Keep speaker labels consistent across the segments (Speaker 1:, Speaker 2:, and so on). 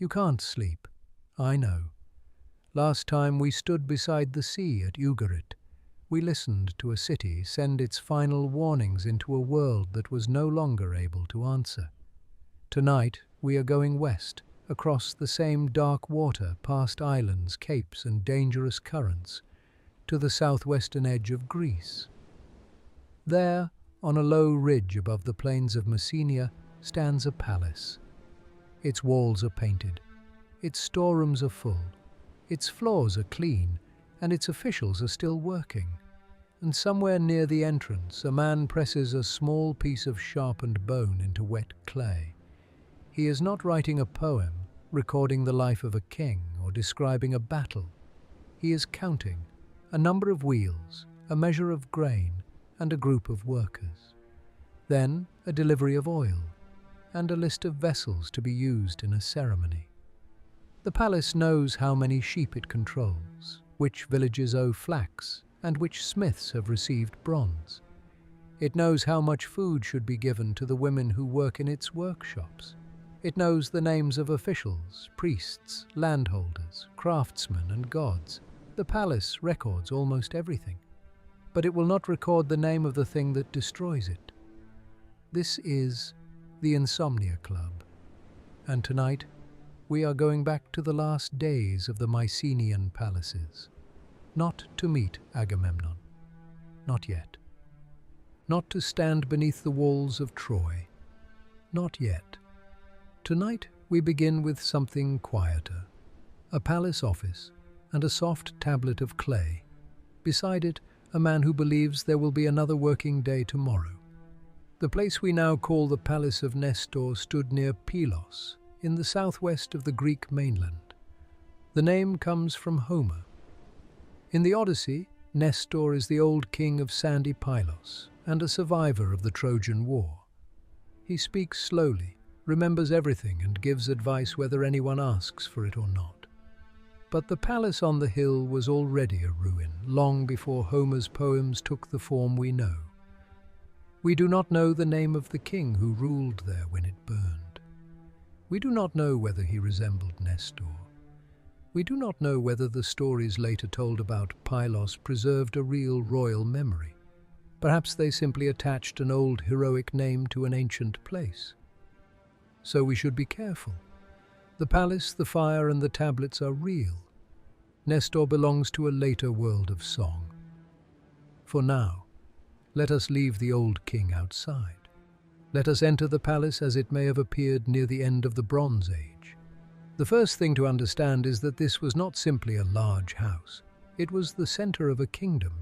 Speaker 1: You can't sleep. I know. Last time we stood beside the sea at Ugarit, we listened to a city send its final warnings into a world that was no longer able to answer. Tonight we are going west, across the same dark water, past islands, capes and dangerous currents, to the southwestern edge of Greece. There, on a low ridge above the plains of Mycenae, stands a palace. Its walls are painted, its storerooms are full, its floors are clean, and its officials are still working. And somewhere near the entrance, a man presses a small piece of sharpened bone into wet clay. He is not writing a poem, recording the life of a king, or describing a battle. He is counting a number of wheels, a measure of grain, and a group of workers. Then a delivery of oil, and a list of vessels to be used in a ceremony. The palace knows how many sheep it controls, which villages owe flax, and which smiths have received bronze. It knows how much food should be given to the women who work in its workshops. It knows the names of officials, priests, landholders, craftsmen, and gods. The palace records almost everything, but it will not record the name of the thing that destroys it. This is the Insomnia Club, and tonight we are going back to the last days of the Mycenaean palaces, not to meet Agamemnon, not yet. Not to stand beneath the walls of Troy, not yet. Tonight we begin with something quieter, a palace office and a soft tablet of clay. Beside it, a man who believes there will be another working day tomorrow. The place we now call the Palace of Nestor stood near Pylos, in the southwest of the Greek mainland. The name comes from Homer. In the Odyssey, Nestor is the old king of sandy Pylos and a survivor of the Trojan War. He speaks slowly, remembers everything, and gives advice whether anyone asks for it or not. But the palace on the hill was already a ruin, long before Homer's poems took the form we know. We do not know the name of the king who ruled there when it burned. We do not know whether he resembled Nestor. We do not know whether the stories later told about Pylos preserved a real royal memory. Perhaps they simply attached an old heroic name to an ancient place. So we should be careful. The palace, the fire, and the tablets are real. Nestor belongs to a later world of song. For now, let us leave the old king outside. Let us enter the palace as it may have appeared near the end of the Bronze Age. The first thing to understand is that this was not simply a large house. It was the center of a kingdom.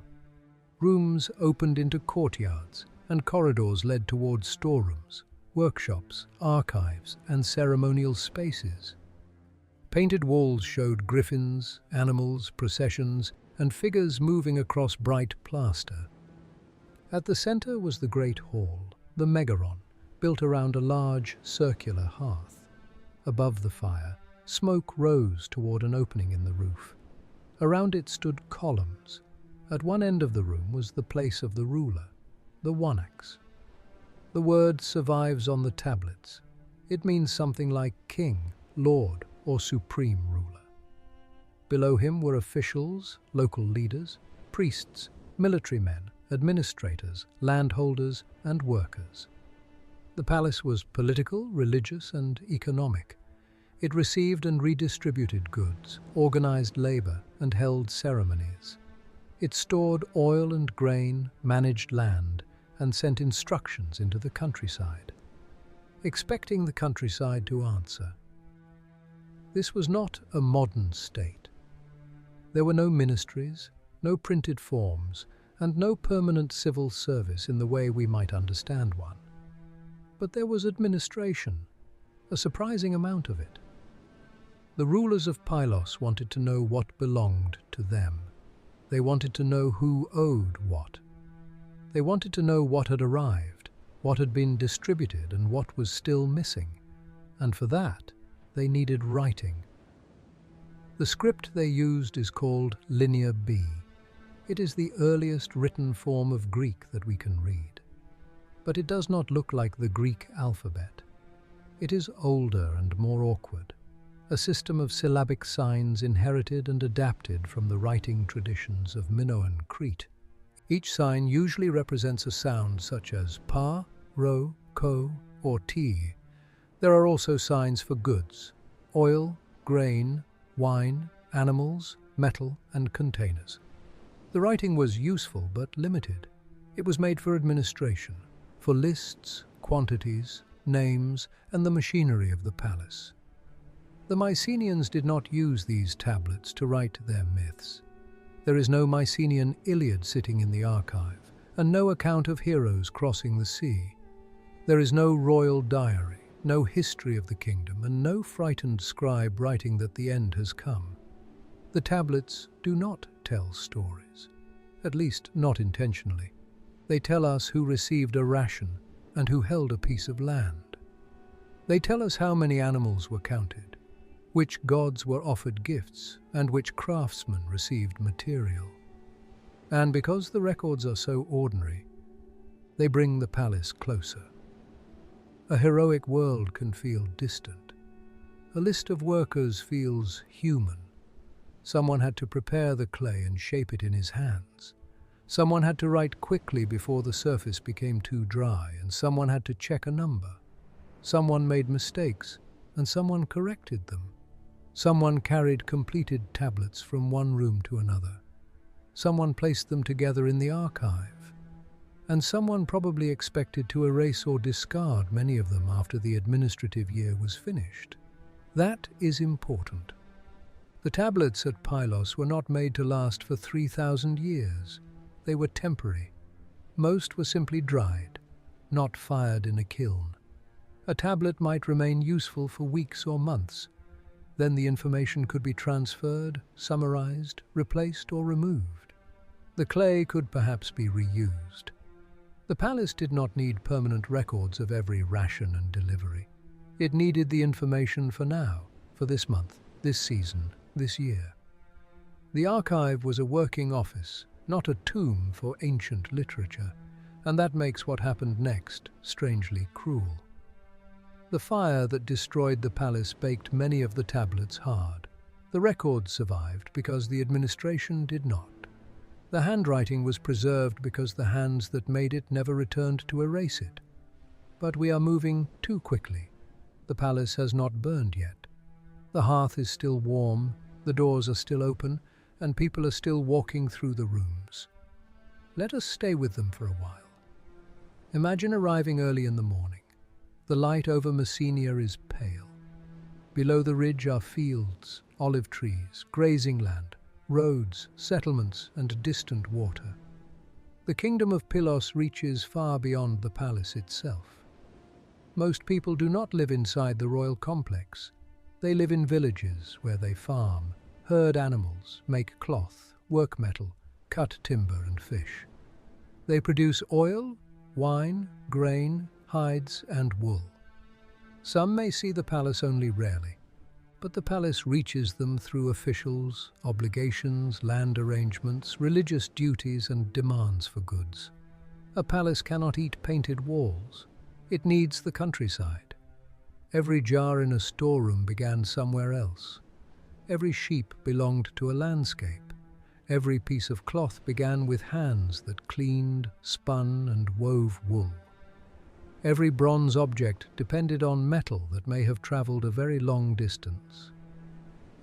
Speaker 1: Rooms opened into courtyards, and corridors led towards storerooms, workshops, archives, and ceremonial spaces. Painted walls showed griffins, animals, processions, and figures moving across bright plaster. At the center was the Great Hall, the Megaron, built around a large, circular hearth. Above the fire, smoke rose toward an opening in the roof. Around it stood columns. At one end of the room was the place of the ruler, the wanax. The word survives on the tablets. It means something like king, lord, or supreme ruler. Below him were officials, local leaders, priests, military men, administrators, landholders, and workers. The palace was political, religious, and economic. It received and redistributed goods, organized labor, and held ceremonies. It stored oil and grain, managed land, and sent instructions into the countryside, expecting the countryside to answer. This was not a modern state. There were no ministries, no printed forms, and no permanent civil service in the way we might understand one. But there was administration, a surprising amount of it. The rulers of Pylos wanted to know what belonged to them. They wanted to know who owed what. They wanted to know what had arrived, what had been distributed, and what was still missing. And for that, they needed writing. The script they used is called Linear B. It is the earliest written form of Greek that we can read. But it does not look like the Greek alphabet. It is older and more awkward, a system of syllabic signs inherited and adapted from the writing traditions of Minoan Crete. Each sign usually represents a sound such as pa, ro, ko, or ti. There are also signs for goods: oil, grain, wine, animals, metal, and containers. The writing was useful but limited. It was made for administration, for lists, quantities, names, and the machinery of the palace. The Mycenaeans did not use these tablets to write their myths. There is no Mycenaean Iliad sitting in the archive, and no account of heroes crossing the sea. There is no royal diary, no history of the kingdom, and no frightened scribe writing that the end has come. The tablets do not tell stories, at least not intentionally. They tell us who received a ration and who held a piece of land. They tell us how many animals were counted, which gods were offered gifts, and which craftsmen received material. And because the records are so ordinary, they bring the palace closer. A heroic world can feel distant. A list of workers feels human. Someone had to prepare the clay and shape it in his hands. Someone had to write quickly before the surface became too dry, and someone had to check a number. Someone made mistakes, and someone corrected them. Someone carried completed tablets from one room to another. Someone placed them together in the archive. And someone probably expected to erase or discard many of them after the administrative year was finished. That is important. The tablets at Pylos were not made to last for 3,000 years. They were temporary. Most were simply dried, not fired in a kiln. A tablet might remain useful for weeks or months. Then the information could be transferred, summarized, replaced, or removed. The clay could perhaps be reused. The palace did not need permanent records of every ration and delivery. It needed the information for now, for this month, this season, this year. The archive was a working office, not a tomb for ancient literature, and that makes what happened next strangely cruel. The fire that destroyed the palace baked many of the tablets hard. The records survived because the administration did not. The handwriting was preserved because the hands that made it never returned to erase it. But we are moving too quickly. The palace has not burned yet. The hearth is still warm, the doors are still open, and people are still walking through the rooms. Let us stay with them for a while. Imagine arriving early in the morning. The light over Mycenae is pale. Below the ridge are fields, olive trees, grazing land, roads, settlements, and distant water. The kingdom of Pylos reaches far beyond the palace itself. Most people do not live inside the royal complex. They live in villages where they farm, herd animals, make cloth, work metal, cut timber and fish. They produce oil, wine, grain, hides, and wool. Some may see the palace only rarely, but the palace reaches them through officials, obligations, land arrangements, religious duties, and demands for goods. A palace cannot eat painted walls. It needs the countryside. Every jar in a storeroom began somewhere else. Every sheep belonged to a landscape. Every piece of cloth began with hands that cleaned, spun, and wove wool. Every bronze object depended on metal that may have traveled a very long distance.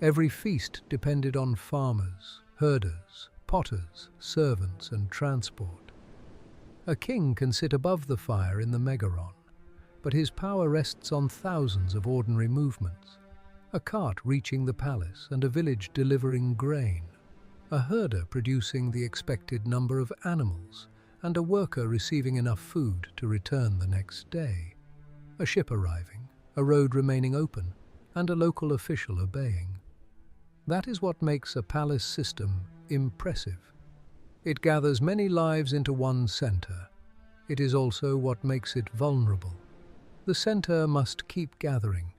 Speaker 1: Every feast depended on farmers, herders, potters, servants, and transport. A king can sit above the fire in the megaron, but his power rests on thousands of ordinary movements. A cart reaching the palace and a village delivering grain. A herder producing the expected number of animals, and a worker receiving enough food to return the next day. A ship arriving, a road remaining open, and a local official obeying. That is what makes a palace system impressive. It gathers many lives into one center. It is also what makes it vulnerable. The center must keep gathering.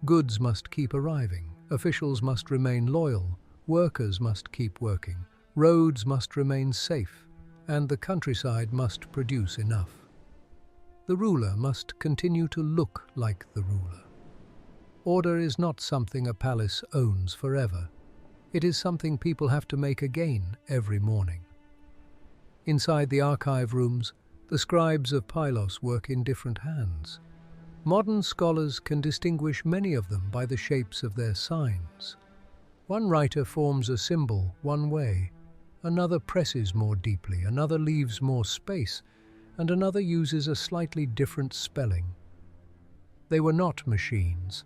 Speaker 1: Goods must keep arriving. Officials must remain loyal. Workers must keep working. Roads must remain safe. And the countryside must produce enough. The ruler must continue to look like the ruler. Order is not something a palace owns forever. It is something people have to make again every morning. Inside the archive rooms, the scribes of Pylos work in different hands. Modern scholars can distinguish many of them by the shapes of their signs. One writer forms a symbol one way, another presses more deeply, another leaves more space, and another uses a slightly different spelling. They were not machines.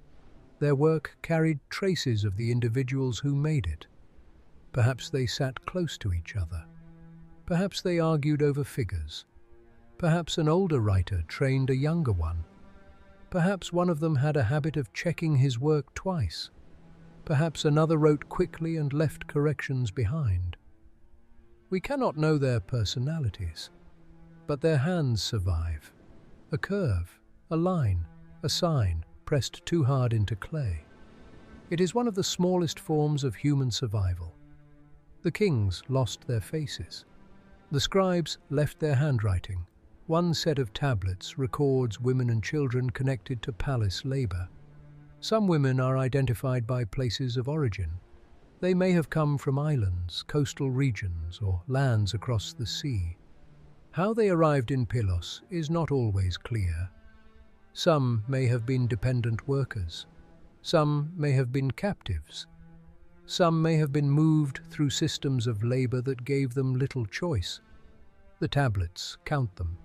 Speaker 1: Their work carried traces of the individuals who made it. Perhaps they sat close to each other. Perhaps they argued over figures. Perhaps an older writer trained a younger one. Perhaps one of them had a habit of checking his work twice. Perhaps another wrote quickly and left corrections behind. We cannot know their personalities, but their hands survive. A curve, a line, a sign pressed too hard into clay. It is one of the smallest forms of human survival. The kings lost their faces. The scribes left their handwriting. One set of tablets records women and children connected to palace labor. Some women are identified by places of origin. They may have come from islands, coastal regions, or lands across the sea. How they arrived in Pylos is not always clear. Some may have been dependent workers. Some may have been captives. Some may have been moved through systems of labor that gave them little choice. The tablets count them.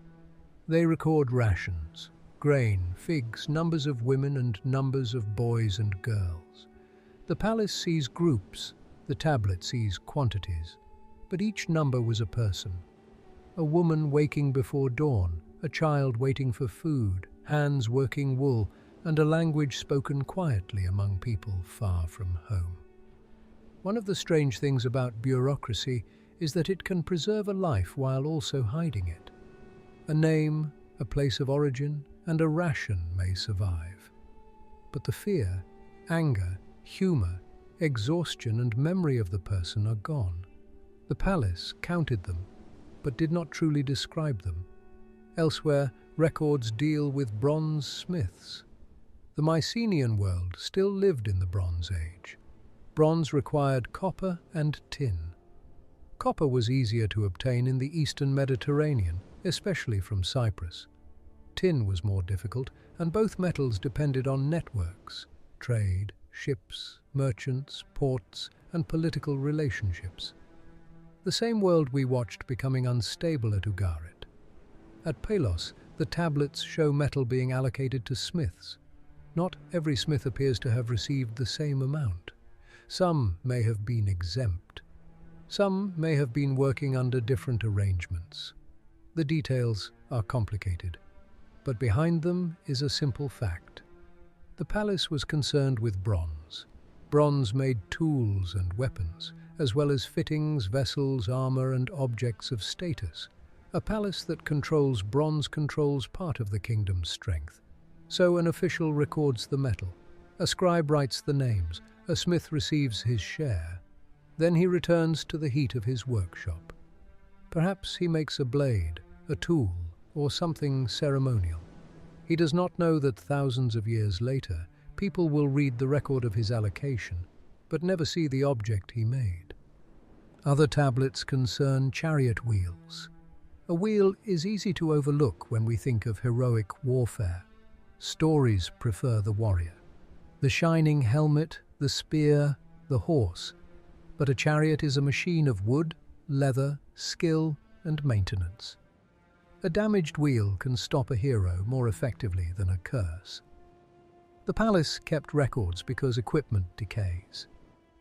Speaker 1: They record rations, grain, figs, numbers of women and numbers of boys and girls. The palace sees groups, the tablet sees quantities, but each number was a person. A woman waking before dawn, a child waiting for food, hands working wool, and a language spoken quietly among people far from home. One of the strange things about bureaucracy is that it can preserve a life while also hiding it. A name, a place of origin, and a ration may survive. But the fear, anger, humor, exhaustion, and memory of the person are gone. The palace counted them, but did not truly describe them. Elsewhere, records deal with bronze smiths. The Mycenaean world still lived in the Bronze Age. Bronze required copper and tin. Copper was easier to obtain in the eastern Mediterranean, especially from Cyprus. Tin was more difficult, and both metals depended on networks, trade, ships, merchants, ports, and political relationships. The same world we watched becoming unstable at Ugarit. At Pylos, the tablets show metal being allocated to smiths. Not every smith appears to have received the same amount. Some may have been exempt. Some may have been working under different arrangements. The details are complicated, but behind them is a simple fact. The palace was concerned with bronze. Bronze made tools and weapons, as well as fittings, vessels, armor, and objects of status. A palace that controls bronze controls part of the kingdom's strength. So an official records the metal. A scribe writes the names. A smith receives his share. Then he returns to the heat of his workshop. Perhaps he makes a blade, a tool, or something ceremonial. He does not know that thousands of years later, people will read the record of his allocation, but never see the object he made. Other tablets concern chariot wheels. A wheel is easy to overlook when we think of heroic warfare. Stories prefer the warrior. The shining helmet, the spear, the horse. But a chariot is a machine of wood, leather, skill, and maintenance. A damaged wheel can stop a hero more effectively than a curse. The palace kept records because equipment decays.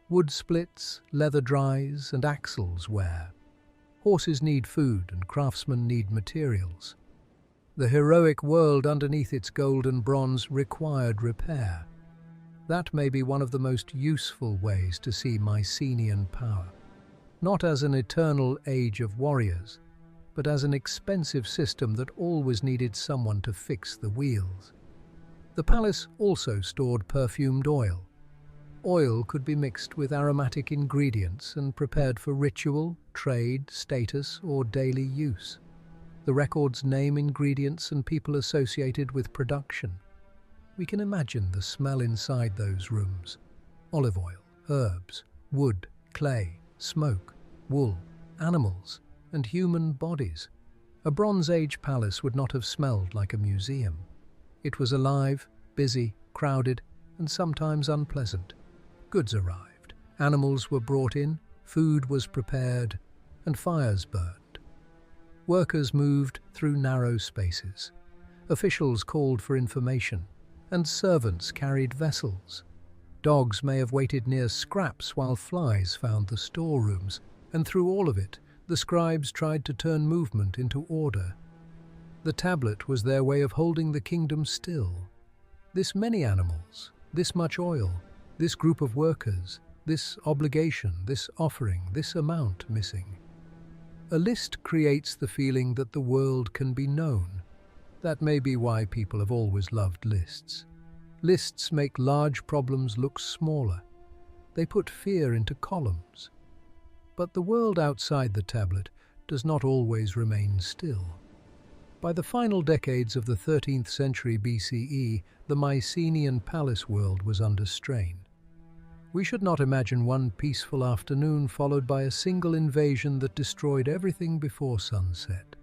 Speaker 1: Wood splits, leather dries, and axles wear. Horses need food and craftsmen need materials. The heroic world underneath its gold and bronze required repair. That may be one of the most useful ways to see Mycenaean power, not as an eternal age of warriors, but as an expensive system that always needed someone to fix the wheels. The palace also stored perfumed oil. Oil could be mixed with aromatic ingredients and prepared for ritual, trade, status, or daily use. The records name ingredients and people associated with production. We can imagine the smell inside those rooms. Olive oil, herbs, wood, clay, smoke, wool, animals, and human bodies. A Bronze Age palace would not have smelled like a museum. It was alive, busy, crowded, and sometimes unpleasant. Goods arrived, animals were brought in, food was prepared, and fires burned. Workers moved through narrow spaces. Officials called for information, and servants carried vessels. Dogs may have waited near scraps while flies found the storerooms, and through all of it, the scribes tried to turn movement into order. The tablet was their way of holding the kingdom still. This many animals, this much oil, this group of workers, this obligation, this offering, this amount missing. A list creates the feeling that the world can be known. That may be why people have always loved lists. Lists make large problems look smaller. They put fear into columns. But the world outside the tablet does not always remain still. By the final decades of the 13th century BCE, the Mycenaean palace world was under strain. We should not imagine one peaceful afternoon followed by a single invasion that destroyed everything before sunset.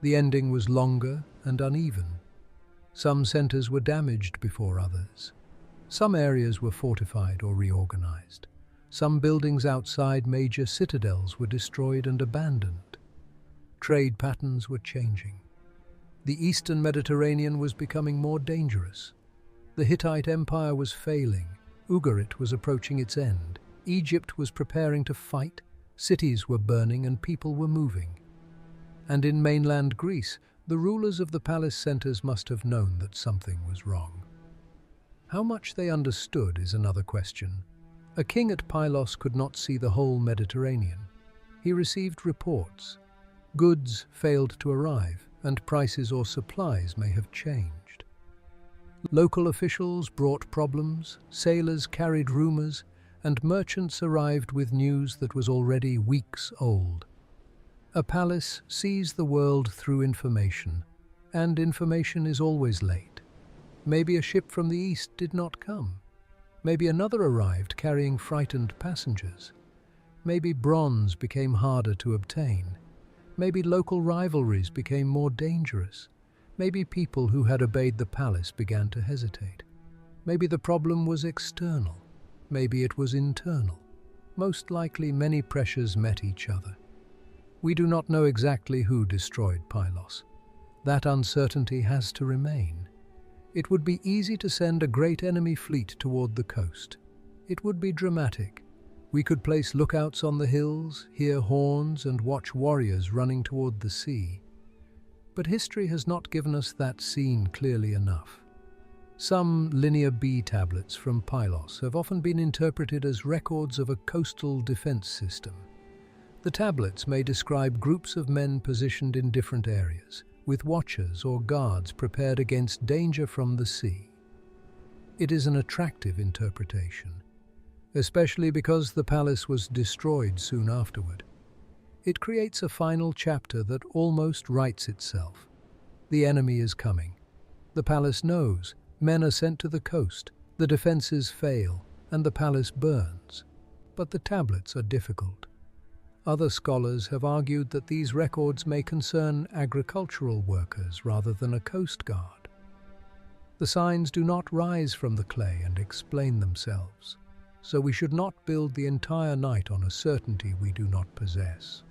Speaker 1: The ending was longer and uneven. Some centers were damaged before others. Some areas were fortified or reorganized. Some buildings outside major citadels were destroyed and abandoned. Trade patterns were changing. The Eastern Mediterranean was becoming more dangerous. The Hittite Empire was failing. Ugarit was approaching its end. Egypt was preparing to fight. Cities were burning and people were moving. And in mainland Greece, the rulers of the palace centers must have known that something was wrong. How much they understood is another question. A king at Pylos could not see the whole Mediterranean. He received reports. Goods failed to arrive, and prices or supplies may have changed. Local officials brought problems, sailors carried rumors, and merchants arrived with news that was already weeks old. A palace sees the world through information, and information is always late. Maybe a ship from the east did not come. Maybe another arrived carrying frightened passengers. Maybe bronze became harder to obtain. Maybe local rivalries became more dangerous. Maybe people who had obeyed the palace began to hesitate. Maybe the problem was external. Maybe it was internal. Most likely many pressures met each other. We do not know exactly who destroyed Pylos. That uncertainty has to remain. It would be easy to send a great enemy fleet toward the coast. It would be dramatic. We could place lookouts on the hills, hear horns, and watch warriors running toward the sea. But history has not given us that scene clearly enough. Some Linear B tablets from Pylos have often been interpreted as records of a coastal defense system. The tablets may describe groups of men positioned in different areas, with watchers or guards prepared against danger from the sea. It is an attractive interpretation, especially because the palace was destroyed soon afterward. It creates a final chapter that almost writes itself. The enemy is coming. The palace knows. Men are sent to the coast. The defenses fail, and the palace burns. But the tablets are difficult. Other scholars have argued that these records may concern agricultural workers rather than a coast guard. The signs do not rise from the clay and explain themselves, so we should not build the entire night on a certainty we do not possess.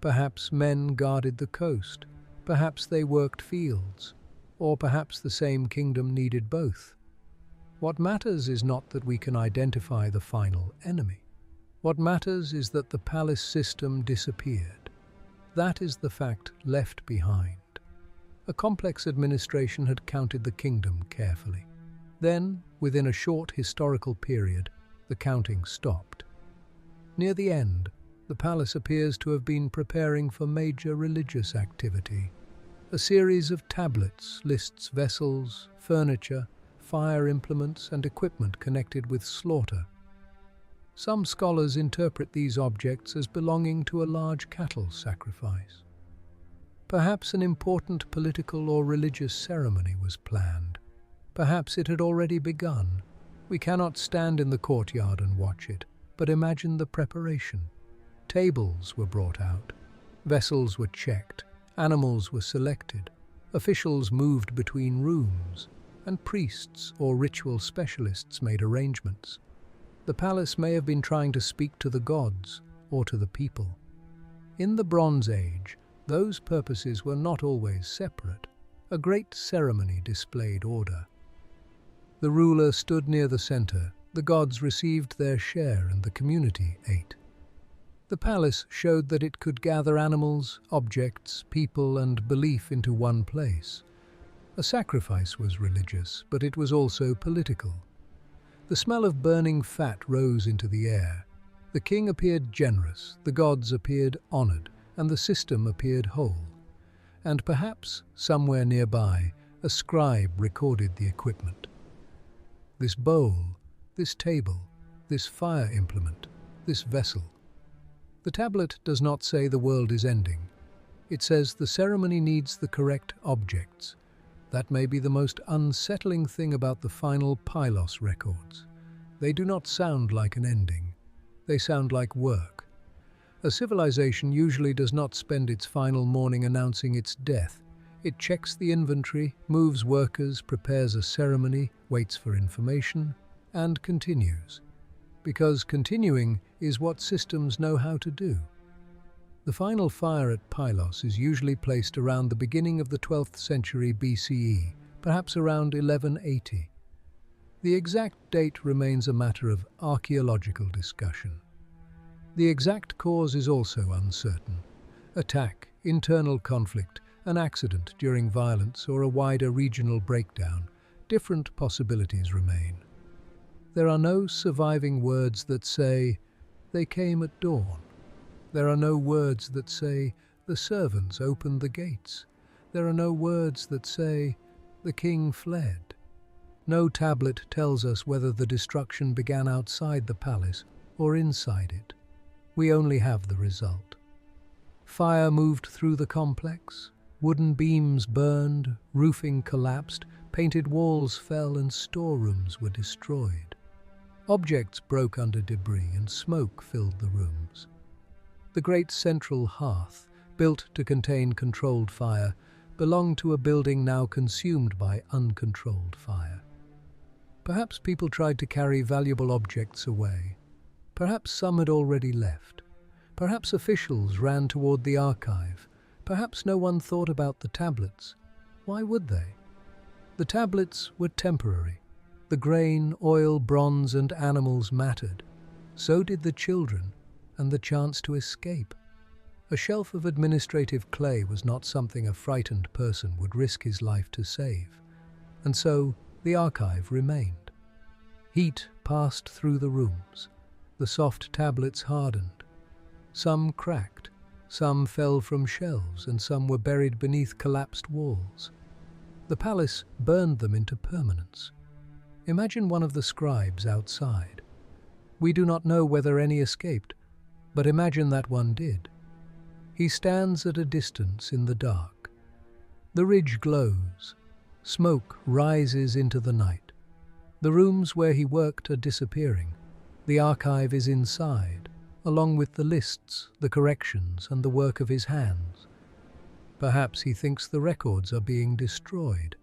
Speaker 1: Perhaps men guarded the coast, perhaps they worked fields, or perhaps the same kingdom needed both. What matters is not that we can identify the final enemy. What matters is that the palace system disappeared. That is the fact left behind. A complex administration had counted the kingdom carefully. Then, within a short historical period, the counting stopped. Near the end, the palace appears to have been preparing for major religious activity. A series of tablets lists vessels, furniture, fire implements, and equipment connected with slaughter. Some scholars interpret these objects as belonging to a large cattle sacrifice. Perhaps an important political or religious ceremony was planned. Perhaps it had already begun. We cannot stand in the courtyard and watch it, but imagine the preparation. Tables were brought out, vessels were checked, animals were selected, officials moved between rooms, and priests or ritual specialists made arrangements. The palace may have been trying to speak to the gods or to the people. In the Bronze Age, those purposes were not always separate. A great ceremony displayed order. The ruler stood near the center, the gods received their share and the community ate. The palace showed that it could gather animals, objects, people and belief into one place. A sacrifice was religious, but it was also political. The smell of burning fat rose into the air. The king appeared generous, the gods appeared honored, and the system appeared whole. And perhaps, somewhere nearby, a scribe recorded the equipment. This bowl, this table, this fire implement, this vessel. The tablet does not say the world is ending. It says the ceremony needs the correct objects. That may be the most unsettling thing about the final Pylos records. They do not sound like an ending. They sound like work. A civilization usually does not spend its final morning announcing its death. It checks the inventory, moves workers, prepares a ceremony, waits for information, and continues. Because continuing is what systems know how to do. The final fire at Pylos is usually placed around the beginning of the 12th century BCE, perhaps around 1180. The exact date remains a matter of archaeological discussion. The exact cause is also uncertain. Attack, internal conflict, an accident during violence, or a wider regional breakdown. Different possibilities remain. There are no surviving words that say, "They came at dawn." There are no words that say, "The servants opened the gates." There are no words that say, "The king fled." No tablet tells us whether the destruction began outside the palace or inside it. We only have the result. Fire moved through the complex, wooden beams burned, roofing collapsed, painted walls fell and storerooms were destroyed. Objects broke under debris and smoke filled the rooms. The great central hearth, built to contain controlled fire, belonged to a building now consumed by uncontrolled fire. Perhaps people tried to carry valuable objects away. Perhaps some had already left. Perhaps officials ran toward the archive. Perhaps no one thought about the tablets. Why would they? The tablets were temporary. The grain, oil, bronze, and animals mattered. So did the children and the chance to escape. A shelf of administrative clay was not something a frightened person would risk his life to save. And so the archive remained. Heat passed through the rooms. The soft tablets hardened. Some cracked, some fell from shelves, and some were buried beneath collapsed walls. The palace burned them into permanence. Imagine one of the scribes outside. We do not know whether any escaped, but imagine that one did. He stands at a distance in the dark. The ridge glows. Smoke rises into the night. The rooms where he worked are disappearing. The archive is inside, along with the lists, the corrections, and the work of his hands. Perhaps he thinks the records are being destroyed.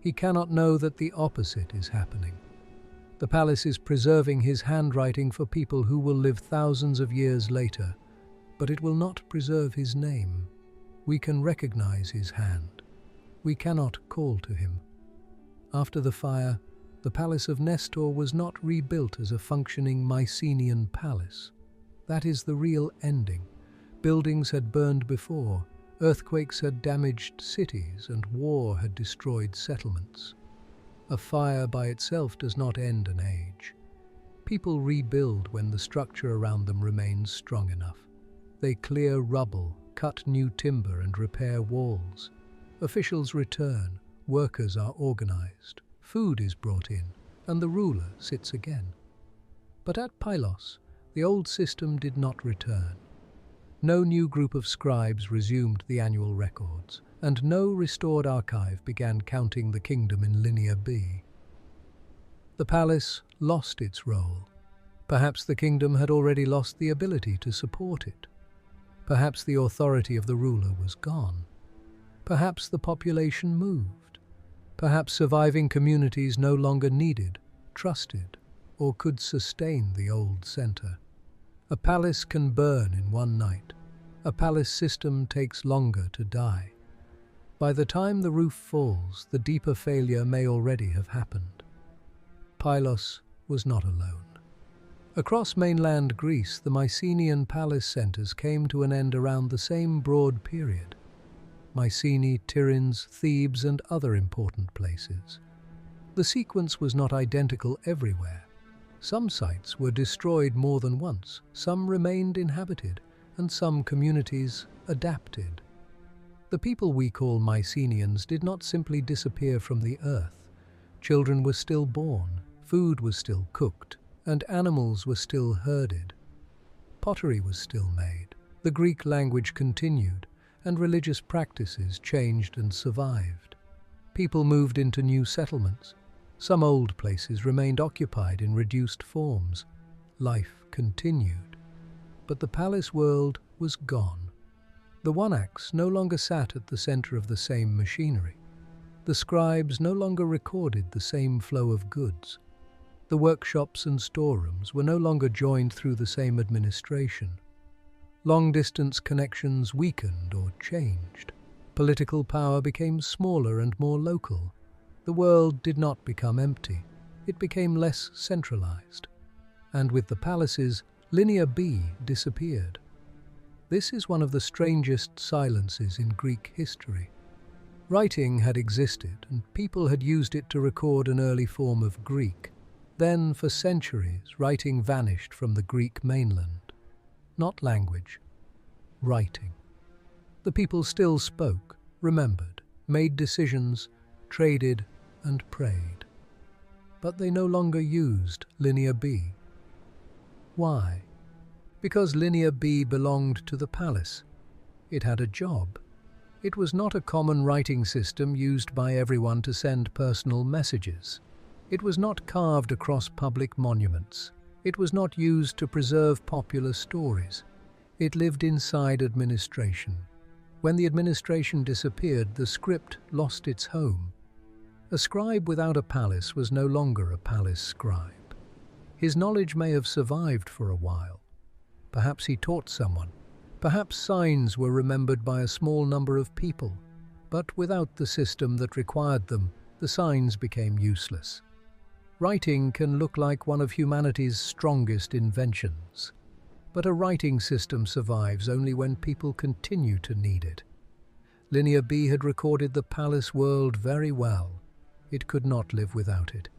Speaker 1: He cannot know that the opposite is happening. The palace is preserving his handwriting for people who will live thousands of years later, but it will not preserve his name. We can recognize his hand. We cannot call to him. After the fire, the Palace of Nestor was not rebuilt as a functioning Mycenaean palace. That is the real ending. Buildings had burned before, earthquakes had damaged cities, and war had destroyed settlements. A fire by itself does not end an age. People rebuild when the structure around them remains strong enough. They clear rubble, cut new timber, and repair walls. Officials return, workers are organized, food is brought in, and the ruler sits again. But at Pylos, the old system did not return. No new group of scribes resumed the annual records, and no restored archive began counting the kingdom in Linear B. The palace lost its role. Perhaps the kingdom had already lost the ability to support it. Perhaps the authority of the ruler was gone. Perhaps the population moved. Perhaps surviving communities no longer needed, trusted, or could sustain the old center. A palace can burn in one night. A palace system takes longer to die. By the time the roof falls, the deeper failure may already have happened. Pylos was not alone. Across mainland Greece, the Mycenaean palace centers came to an end around the same broad period. Mycenae, Tiryns, Thebes, and other important places. The sequence was not identical everywhere. Some sites were destroyed more than once, some remained inhabited, and some communities adapted. The people we call Mycenaeans did not simply disappear from the earth. Children were still born, food was still cooked, and animals were still herded. Pottery was still made, the Greek language continued, and religious practices changed and survived. People moved into new settlements. Some old places remained occupied in reduced forms. Life continued. But the palace world was gone. The one axe no longer sat at the center of the same machinery. The scribes no longer recorded the same flow of goods. The workshops and storerooms were no longer joined through the same administration. Long-distance connections weakened or changed. Political power became smaller and more local. The world did not become empty. It became less centralized. And with the palaces, Linear B disappeared. This is one of the strangest silences in Greek history. Writing had existed, and people had used it to record an early form of Greek. Then, for centuries, writing vanished from the Greek mainland. Not language, writing. The people still spoke, remembered, made decisions, traded, and prayed. But they no longer used Linear B. Why? Because Linear B belonged to the palace. It had a job. It was not a common writing system used by everyone to send personal messages. It was not carved across public monuments. It was not used to preserve popular stories. It lived inside administration. When the administration disappeared, the script lost its home. A scribe without a palace was no longer a palace scribe. His knowledge may have survived for a while. Perhaps he taught someone. Perhaps signs were remembered by a small number of people. But without the system that required them, the signs became useless. Writing can look like one of humanity's strongest inventions. But a writing system survives only when people continue to need it. Linear B had recorded the palace world very well. It could not live without it.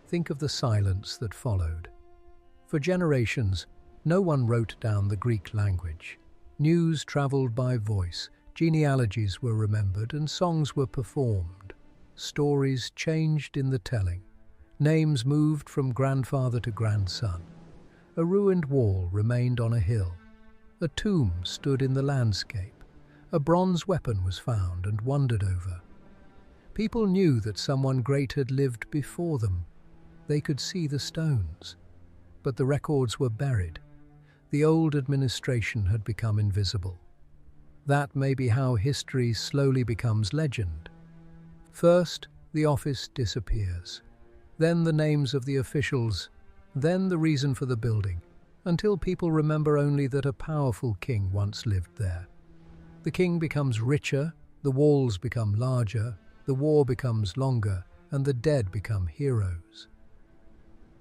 Speaker 1: Think of the silence that followed. For generations, no one wrote down the Greek language. News traveled by voice, genealogies were remembered, and songs were performed. Stories changed in the telling. Names moved from grandfather to grandson. A ruined wall remained on a hill. A tomb stood in the landscape. A bronze weapon was found and wondered over. People knew that someone great had lived before them. They could see the stones. But the records were buried. The old administration had become invisible. That may be how history slowly becomes legend. First, the office disappears. Then the names of the officials, then the reason for the building, until people remember only that a powerful king once lived there. The king becomes richer, the walls become larger, the war becomes longer, and the dead become heroes.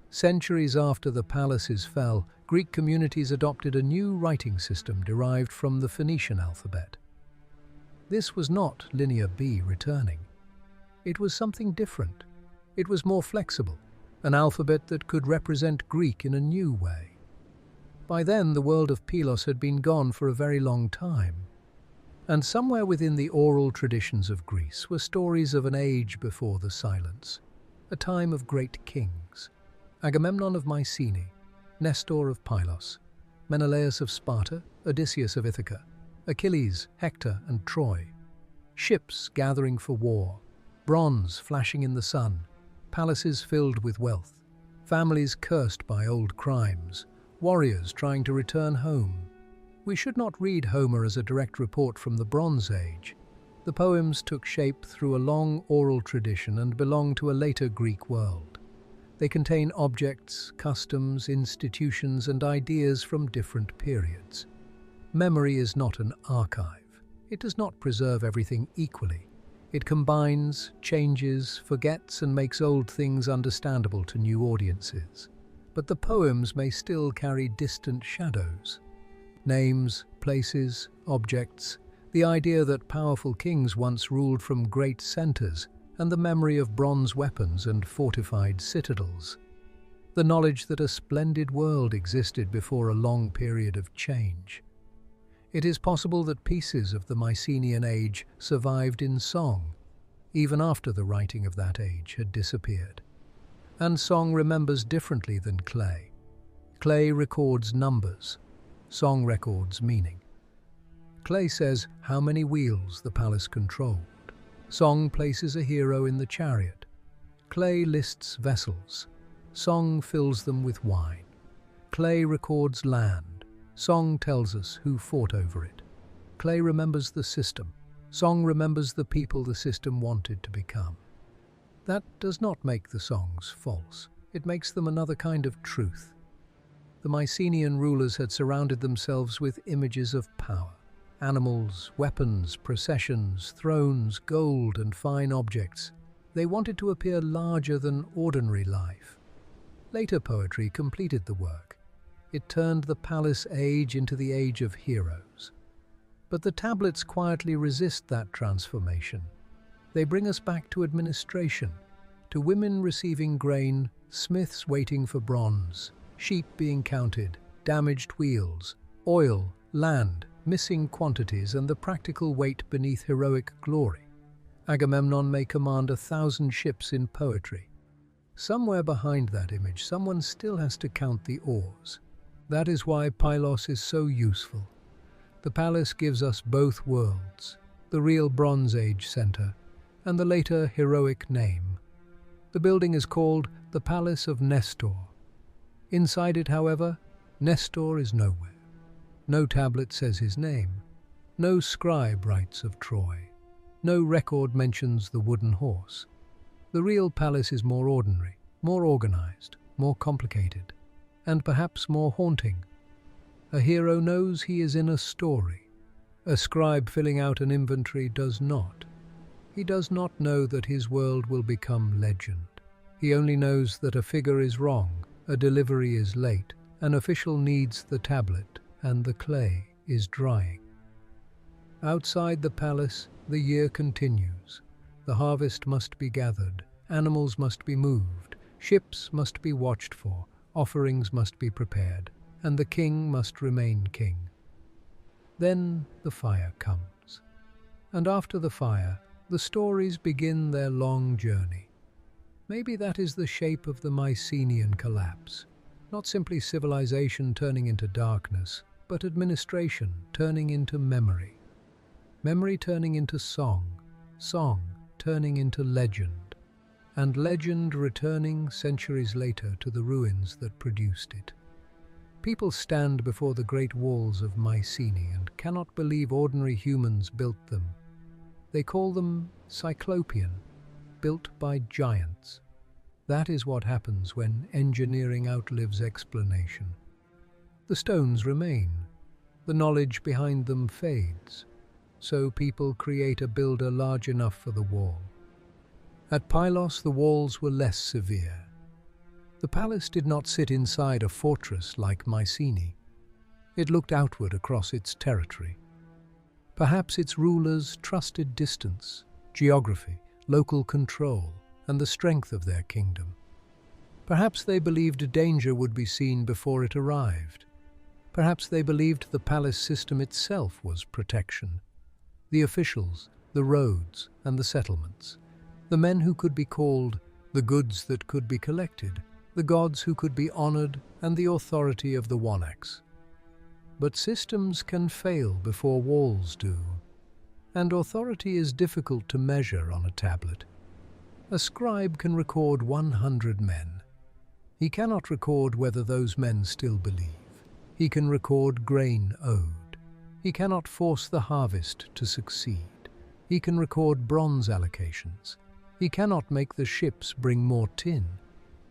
Speaker 1: Centuries after the palaces fell, Greek communities adopted a new writing system derived from the Phoenician alphabet. This was not Linear B returning. It was something different. It was more flexible, an alphabet that could represent Greek in a new way. By then, the world of Pylos had been gone for a very long time. And somewhere within the oral traditions of Greece were stories of an age before the silence, a time of great kings. Agamemnon of Mycenae, Nestor of Pylos, Menelaus of Sparta, Odysseus of Ithaca, Achilles, Hector, and Troy. Ships gathering for war, bronze flashing in the sun, palaces filled with wealth, families cursed by old crimes, warriors trying to return home. We should not read Homer as a direct report from the Bronze Age. The poems took shape through a long oral tradition and belong to a later Greek world. They contain objects, customs, institutions, and ideas from different periods. Memory is not an archive. It does not preserve everything equally. It combines, changes, forgets, and makes old things understandable to new audiences. But the poems may still carry distant shadows. Names, places, objects, the idea that powerful kings once ruled from great centers, and the memory of bronze weapons and fortified citadels. The knowledge that a splendid world existed before a long period of change. It is possible that pieces of the Mycenaean age survived in song, even after the writing of that age had disappeared. And song remembers differently than clay. Clay records numbers, song records meaning. Clay says how many wheels the palace controlled. Song places a hero in the chariot. Clay lists vessels. Song fills them with wine. Clay records land. Song tells us who fought over it. Clay remembers the system. Song remembers the people the system wanted to become. That does not make the songs false. It makes them another kind of truth. The Mycenaean rulers had surrounded themselves with images of power. Animals, weapons, processions, thrones, gold, and fine objects. They wanted to appear larger than ordinary life. Later poetry completed the work. It turned the palace age into the age of heroes. But the tablets quietly resist that transformation. They bring us back to administration, to women receiving grain, smiths waiting for bronze, sheep being counted, damaged wheels, oil, land, missing quantities, and the practical weight beneath heroic glory. Agamemnon may command 1,000 ships in poetry. Somewhere behind that image, someone still has to count the oars. That is why Pylos is so useful. The palace gives us both worlds, the real Bronze Age center and the later heroic name. The building is called the Palace of Nestor. Inside it, however, Nestor is nowhere. No tablet says his name. No scribe writes of Troy. No record mentions the wooden horse. The real palace is more ordinary, more organized, more complicated, and perhaps more haunting. A hero knows he is in a story. A scribe filling out an inventory does not. He does not know that his world will become legend. He only knows that a figure is wrong, a delivery is late, an official needs the tablet, and the clay is drying. Outside the palace, the year continues. The harvest must be gathered, animals must be moved, ships must be watched for, offerings must be prepared, and the king must remain king. Then the fire comes. And after the fire, the stories begin their long journey. Maybe that is the shape of the Mycenaean collapse. Not simply civilization turning into darkness, but administration turning into memory. Memory turning into song, song turning into legend, and legend returning centuries later to the ruins that produced it. People stand before the great walls of Mycenae and cannot believe ordinary humans built them. They call them Cyclopean, built by giants. That is what happens when engineering outlives explanation. The stones remain. The knowledge behind them fades. So people create a builder large enough for the wall. At Pylos, the walls were less severe. The palace did not sit inside a fortress like Mycenae. It looked outward across its territory. Perhaps its rulers trusted distance, geography, local control, and the strength of their kingdom. Perhaps they believed danger would be seen before it arrived. Perhaps they believed the palace system itself was protection. The officials, the roads, and the settlements. The men who could be called, the goods that could be collected, the gods who could be honored, and the authority of the Wanax. But systems can fail before walls do. And authority is difficult to measure on a tablet. A scribe can record 100 men. He cannot record whether those men still believe. He can record grain owed. He cannot force the harvest to succeed. He can record bronze allocations. He cannot make the ships bring more tin.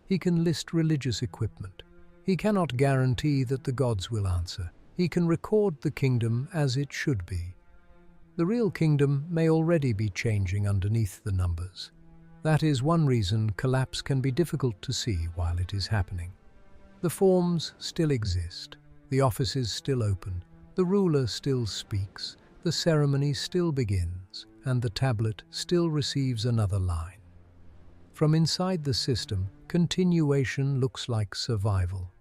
Speaker 1: He can list religious equipment. He cannot guarantee that the gods will answer. He can record the kingdom as it should be. The real kingdom may already be changing underneath the numbers. That is one reason collapse can be difficult to see while it is happening. The forms still exist. The office is still open. The ruler still speaks. The ceremony still begins. And the tablet still receives another line. From inside the system, continuation looks like survival.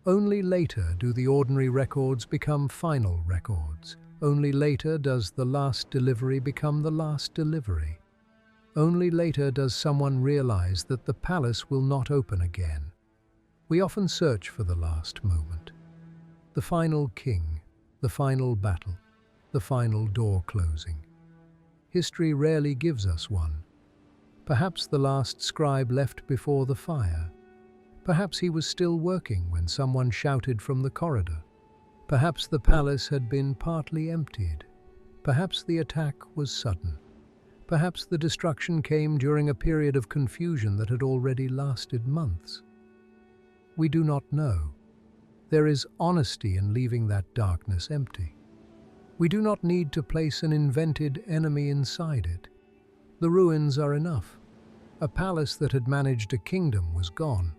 Speaker 1: Only later do the ordinary records become final records. Only later does the last delivery become the last delivery. Only later does someone realize that the palace will not open again. We often search for the last moment. The final king, the final battle, the final door closing. History rarely gives us one. Perhaps the last scribe left before the fire. Perhaps he was still working when someone shouted from the corridor. Perhaps the palace had been partly emptied. Perhaps the attack was sudden. Perhaps the destruction came during a period of confusion that had already lasted months. We do not know. There is honesty in leaving that darkness empty. We do not need to place an invented enemy inside it. The ruins are enough. A palace that had managed a kingdom was gone.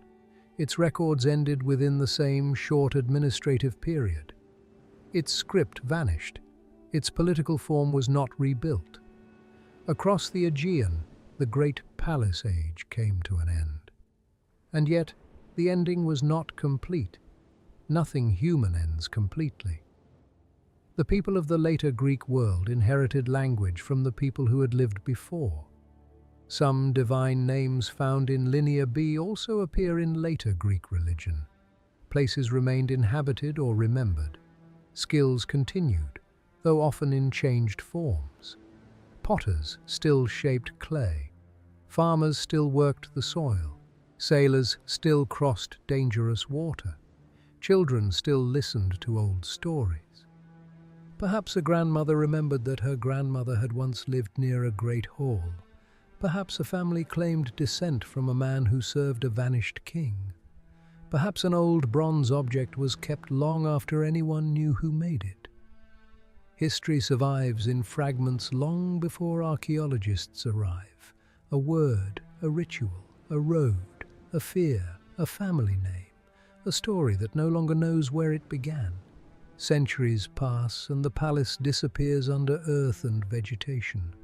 Speaker 1: Its records ended within the same short administrative period. Its script vanished. Its political form was not rebuilt. Across the Aegean, the great palace age came to an end. And yet, the ending was not complete. Nothing human ends completely. The people of the later Greek world inherited language from the people who had lived before. Some divine names found in Linear B also appear in later Greek religion. Places remained inhabited or remembered. Skills continued, though often in changed forms. Potters still shaped clay. Farmers still worked the soil. Sailors still crossed dangerous water. Children still listened to old stories. Perhaps a grandmother remembered that her grandmother had once lived near a great hall. Perhaps a family claimed descent from a man who served a vanished king. Perhaps an old bronze object was kept long after anyone knew who made it. History survives in fragments long before archaeologists arrive. A word, a ritual, a road, a fear, a family name, a story that no longer knows where it began. Centuries pass and the palace disappears under earth and vegetation.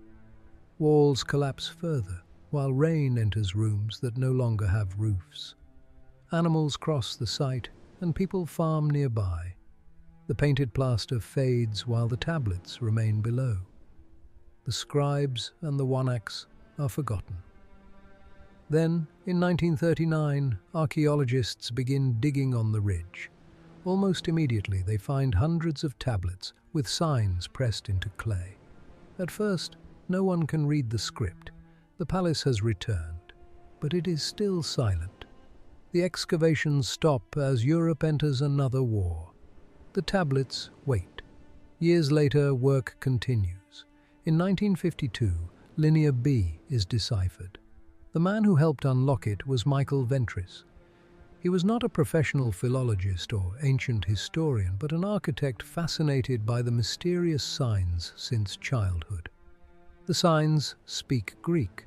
Speaker 1: Walls collapse further, while rain enters rooms that no longer have roofs. Animals cross the site, and people farm nearby. The painted plaster fades while the tablets remain below. The scribes and the wanaks are forgotten. Then, in 1939, archaeologists begin digging on the ridge. Almost immediately, they find hundreds of tablets with signs pressed into clay. At first, no one can read the script. The palace has returned, but it is still silent. The excavations stop as Europe enters another war. The tablets wait. Years later, work continues. In 1952, Linear B is deciphered. The man who helped unlock it was Michael Ventris. He was not a professional philologist or ancient historian, but an architect fascinated by the mysterious signs since childhood. The signs speak Greek.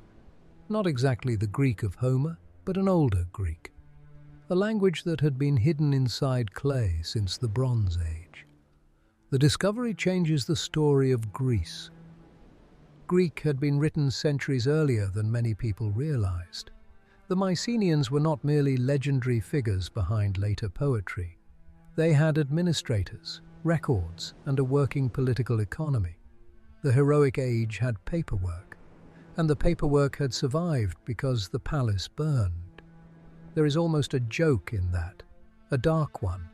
Speaker 1: Not exactly the Greek of Homer, but an older Greek. A language that had been hidden inside clay since the Bronze Age. The discovery changes the story of Greece. Greek had been written centuries earlier than many people realized. The Mycenaeans were not merely legendary figures behind later poetry. They had administrators, records, and a working political economy. The heroic age had paperwork, and the paperwork had survived because the palace burned. There is almost a joke in that, a dark one.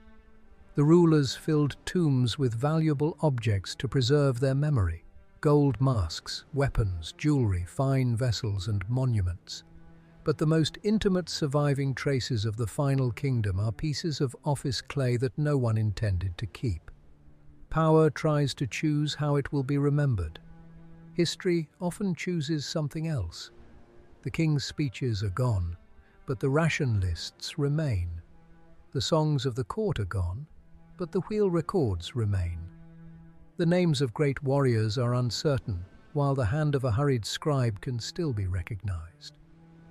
Speaker 1: The rulers filled tombs with valuable objects to preserve their memory. gold masks, weapons, jewelry, fine vessels, and monuments. But the most intimate surviving traces of the final kingdom are pieces of office clay that no one intended to keep. Power tries to choose how it will be remembered. History often chooses something else. The king's speeches are gone, but the ration lists remain. The songs of the court are gone, but the wheel records remain. The names of great warriors are uncertain, while the hand of a hurried scribe can still be recognized.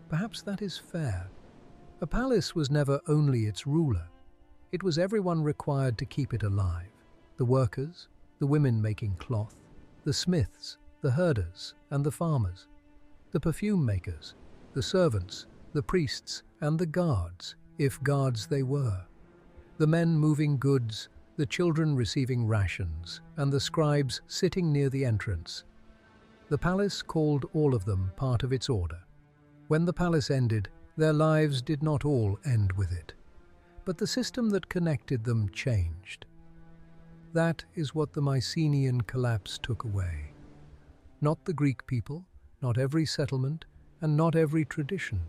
Speaker 1: Perhaps that is fair. A palace was never only its ruler. It was everyone required to keep it alive. The workers, the women making cloth, the smiths, the herders, and the farmers, the perfume makers, the servants, the priests, and the guards, if guards they were, the men moving goods, the children receiving rations, and the scribes sitting near the entrance. The palace called all of them part of its order. When the palace ended, their lives did not all end with it, but the system that connected them changed. That is what the Mycenaean collapse took away. Not the Greek people, not every settlement, and not every tradition.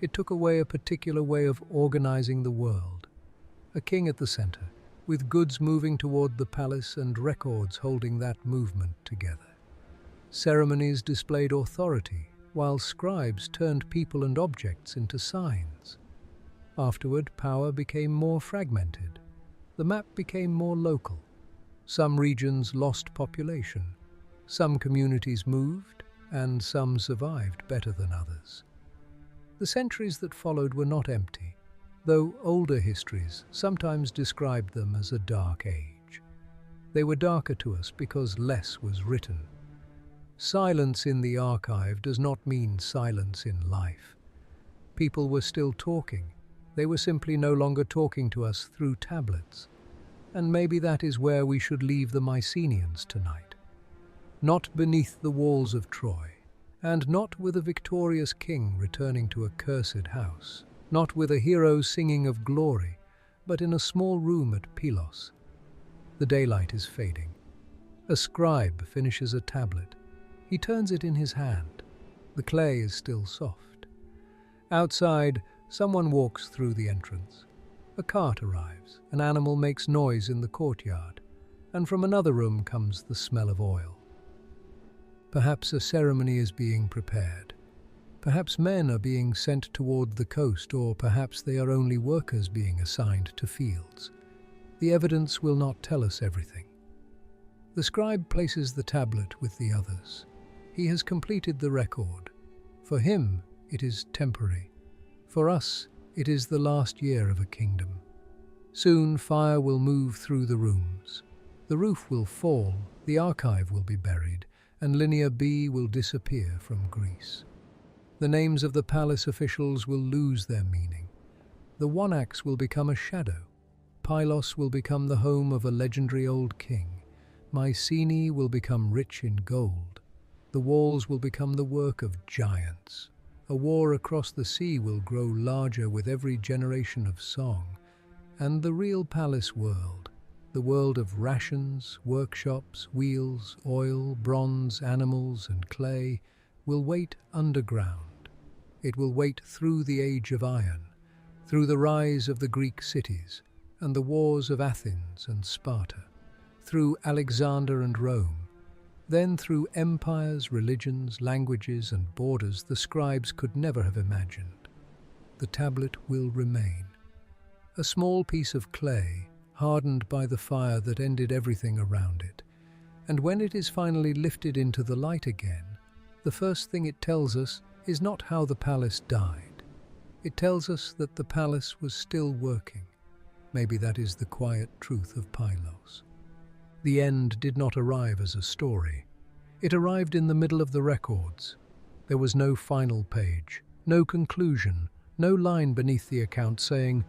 Speaker 1: It took away a particular way of organizing the world. A king at the center, with goods moving toward the palace and records holding that movement together. Ceremonies displayed authority, while scribes turned people and objects into signs. Afterward, power became more fragmented. The map became more local. Some regions lost population. Some communities moved, and some survived better than others. The centuries that followed were not empty, though older histories sometimes described them as a dark age. They were darker to us because less was written. Silence in the archive does not mean silence in life. People were still talking. They were simply no longer talking to us through tablets. And maybe that is where we should leave the Mycenaeans tonight. Not beneath the walls of Troy, and not with a victorious king returning to a cursed house, not with a hero singing of glory, but in a small room at Pylos. The daylight is fading. A scribe finishes a tablet. He turns it in his hand. The clay is still soft. Outside, someone walks through the entrance. A cart arrives. An animal makes noise in the courtyard, and from another room comes the smell of oil. Perhaps a ceremony is being prepared. Perhaps men are being sent toward the coast, or perhaps they are only workers being assigned to fields. The evidence will not tell us everything. The scribe places the tablet with the others. He has completed the record. For him, it is temporary. For us, it is the last year of a kingdom. Soon fire will move through the rooms. The roof will fall, the archive will be buried, and Linear B will disappear from Greece. The names of the palace officials will lose their meaning. The One-Axe will become a shadow. Pylos will become the home of a legendary old king. Mycenae will become rich in gold. The walls will become the work of giants. A war across the sea will grow larger with every generation of song. And the real palace world, the world of rations, workshops, wheels, oil, bronze, animals, and clay, will wait underground. It will wait through the age of iron, through the rise of the Greek cities, and the wars of Athens and Sparta, through Alexander and Rome, then through empires, religions, languages, and borders the scribes could never have imagined. The tablet will remain. A small piece of clay, hardened by the fire that ended everything around it. And when it is finally lifted into the light again, the first thing it tells us is not how the palace died. It tells us that the palace was still working. Maybe that is the quiet truth of Pylos. The end did not arrive as a story. It arrived in the middle of the records. There was no final page, no conclusion, no line beneath the account saying,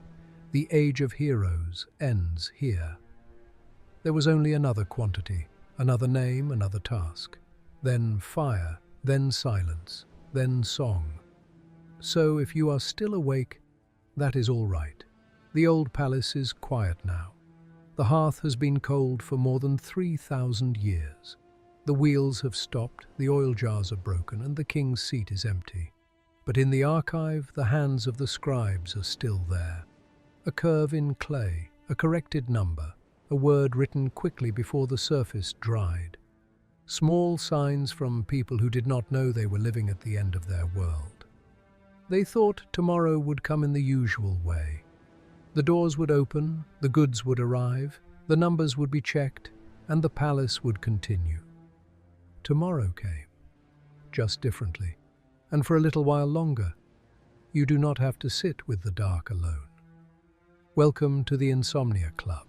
Speaker 1: "The age of heroes ends here." There was only another quantity, another name, another task. Then fire, then silence, then song. So if you are still awake, that is all right. The old palace is quiet now. The hearth has been cold for more than 3,000 years. The wheels have stopped, the oil jars are broken, and the king's seat is empty. But in the archive, the hands of the scribes are still there. A curve in clay, a corrected number, a word written quickly before the surface dried. Small signs from people who did not know they were living at the end of their world. They thought tomorrow would come in the usual way. The doors would open, the goods would arrive, the numbers would be checked, and the palace would continue. Tomorrow came, just differently, and for a little while longer. You do not have to sit with the dark alone. Welcome to the Insomnia Club.